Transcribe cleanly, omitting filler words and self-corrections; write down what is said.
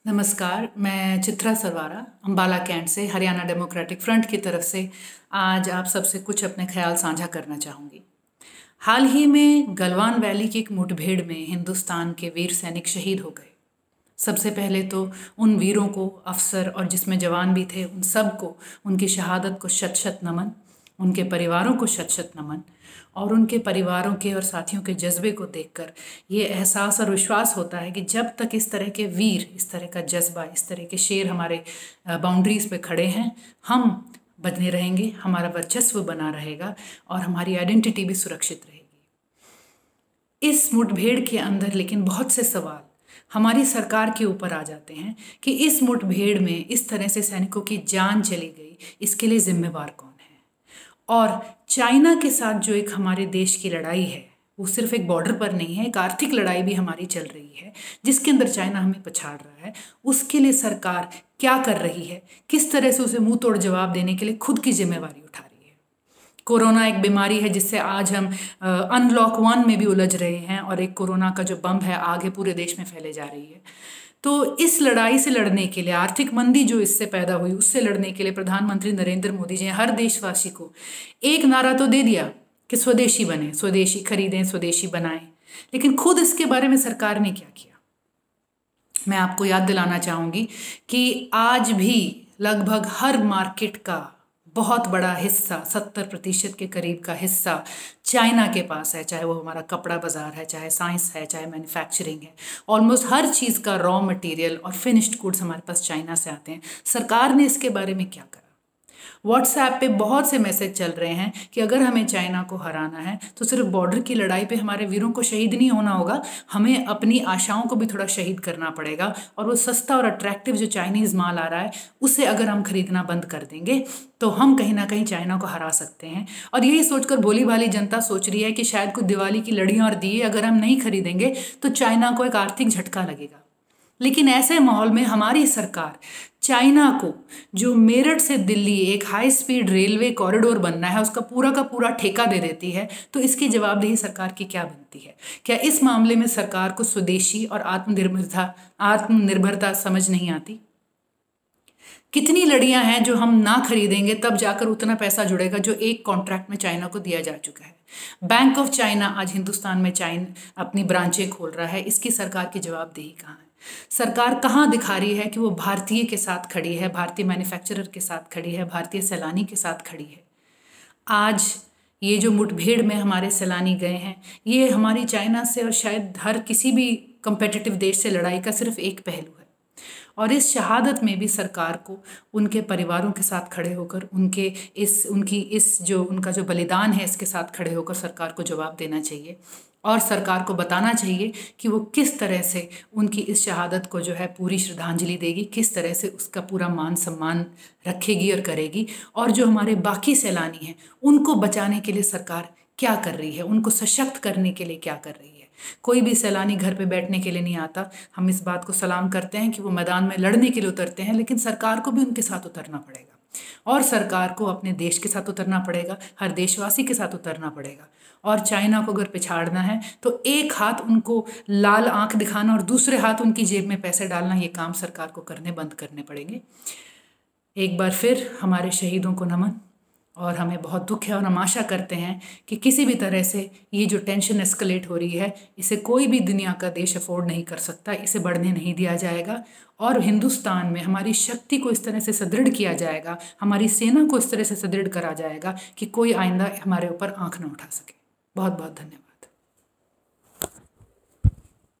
नमस्कार, मैं चित्रा सरवारा अम्बाला कैंट से हरियाणा डेमोक्रेटिक फ्रंट की तरफ से आज आप सबसे कुछ अपने ख्याल साझा करना चाहूँगी। हाल ही में गलवान वैली की एक मुठभेड़ में हिंदुस्तान के वीर सैनिक शहीद हो गए। सबसे पहले तो उन वीरों को, अफसर और जिसमें जवान भी थे, उन सब को उनकी शहादत को शत शत नमन, उनके परिवारों को शत शत नमन। और उनके परिवारों के और साथियों के जज्बे को देखकर ये एहसास और विश्वास होता है कि जब तक इस तरह के वीर, इस तरह का जज्बा, इस तरह के शेर हमारे बाउंड्रीज पे खड़े हैं, हम बने रहेंगे, हमारा वर्चस्व बना रहेगा और हमारी आइडेंटिटी भी सुरक्षित रहेगी। इस मुठभेड़ के अंदर लेकिन बहुत से सवाल हमारी सरकार के ऊपर आ जाते हैं कि इस मुठभेड़ में इस तरह से सैनिकों की जान चली गई, इसके लिए जिम्मेवार कौन है। और चाइना के साथ जो एक हमारे देश की लड़ाई है, वो सिर्फ एक बॉर्डर पर नहीं है, एक आर्थिक लड़ाई भी हमारी चल रही है जिसके अंदर चाइना हमें पछाड़ रहा है। उसके लिए सरकार क्या कर रही है, किस तरह से उसे मुंह तोड़ जवाब देने के लिए खुद की जिम्मेवारी उठा रही है। कोरोना एक बीमारी है जिससे आज हम अनलॉक 1 में भी उलझ रहे हैं और एक कोरोना का जो बम है आगे पूरे देश में फैले जा रही है। तो इस लड़ाई से लड़ने के लिए, आर्थिक मंदी जो इससे पैदा हुई उससे लड़ने के लिए प्रधानमंत्री नरेंद्र मोदी जी ने हर देशवासी को एक नारा तो दे दिया कि स्वदेशी बने, स्वदेशी खरीदें, स्वदेशी बनाएं, लेकिन खुद इसके बारे में सरकार ने क्या किया। मैं आपको याद दिलाना चाहूँगी कि आज भी लगभग हर मार्केट का बहुत बड़ा हिस्सा, 70% के करीब का हिस्सा चाइना के पास है। चाहे वो हमारा कपड़ा बाजार है, चाहे साइंस है, चाहे मैन्युफैक्चरिंग है, ऑलमोस्ट हर चीज़ का रॉ मटेरियल और फिनिश्ड गुड्स हमारे पास चाइना से आते हैं। सरकार ने इसके बारे में क्या करा? व्हाट्सएप पे बहुत से मैसेज चल रहे हैं कि अगर हमें चाइना को हराना है तो सिर्फ बॉर्डर की लड़ाई पे हमारे वीरों को शहीद नहीं होना होगा, हमें अपनी आशाओं को भी थोड़ा शहीद करना पड़ेगा। और वो सस्ता और अट्रैक्टिव जो चाइनीज़ माल आ रहा है उसे अगर हम खरीदना बंद कर देंगे तो हम कहीं ना कहीं चाइना को हरा सकते हैं। और यही सोचकर भोली भाली जनता सोच रही है कि शायद कुछ दिवाली की लड़ियाँ और दिए अगर हम नहीं खरीदेंगे तो चाइना को एक आर्थिक झटका लगेगा। लेकिन ऐसे माहौल में हमारी सरकार चाइना को, जो मेरठ से दिल्ली एक हाई स्पीड रेलवे कॉरिडोर बनना है, उसका पूरा का पूरा ठेका दे देती है, तो इसकी जवाबदेही सरकार की क्या बनती है? क्या इस मामले में सरकार को स्वदेशी और आत्मनिर्भरता समझ नहीं आती? कितनी लड़ियां हैं जो हम ना खरीदेंगे तब जाकर उतना पैसा जुड़ेगा जो एक कॉन्ट्रैक्ट में चाइना को दिया जा चुका है। बैंक ऑफ चाइना आज हिंदुस्तान में अपनी ब्रांचें खोल रहा है, इसकी सरकार की जवाबदेही कहाँ है? सरकार कहाँ दिखा रही है कि वो भारतीय के साथ खड़ी है, भारतीय मैन्युफैक्चरर के साथ खड़ी है, भारतीय सैलानी के साथ खड़ी है? आज ये जो मुठभेड़ में हमारे सैलानी गए हैं, ये हमारी चाइना से और शायद हर किसी भी कंपेटिटिव देश से लड़ाई का सिर्फ एक पहलू है। और इस शहादत में भी सरकार को उनके परिवारों के साथ खड़े होकर, उनका जो बलिदान है इसके साथ खड़े होकर सरकार को जवाब देना चाहिए। और सरकार को बताना चाहिए कि वो किस तरह से उनकी इस शहादत को जो है पूरी श्रद्धांजलि देगी, किस तरह से उसका पूरा मान सम्मान रखेगी और करेगी। और जो हमारे बाकी सैलानी हैं उनको बचाने के लिए सरकार क्या कर रही है, उनको सशक्त करने के लिए क्या कर रही है। कोई भी सैलानी घर पे बैठने के लिए नहीं आता। हम इस बात को सलाम करते हैं कि वो मैदान में लड़ने के लिए उतरते हैं, लेकिन सरकार को भी उनके साथ उतरना पड़ेगा और सरकार को अपने देश के साथ उतरना पड़ेगा, हर देशवासी के साथ उतरना पड़ेगा। और चाइना को अगर पिछाड़ना है तो एक हाथ उनको लाल आंख दिखाना और दूसरे हाथ उनकी जेब में पैसे डालना, ये काम सरकार को करने बंद करने पड़ेंगे। एक बार फिर हमारे शहीदों को नमन। और हमें बहुत दुख है और हम आशा करते हैं कि किसी भी तरह से ये जो टेंशन एस्केलेट हो रही है, इसे कोई भी दुनिया का देश अफोर्ड नहीं कर सकता, इसे बढ़ने नहीं दिया जाएगा। और हिंदुस्तान में हमारी शक्ति को इस तरह से सुदृढ़ किया जाएगा, हमारी सेना को इस तरह से सुदृढ़ करा जाएगा कि कोई आइंदा हमारे ऊपर आंख न उठा सके। बहुत बहुत धन्यवाद।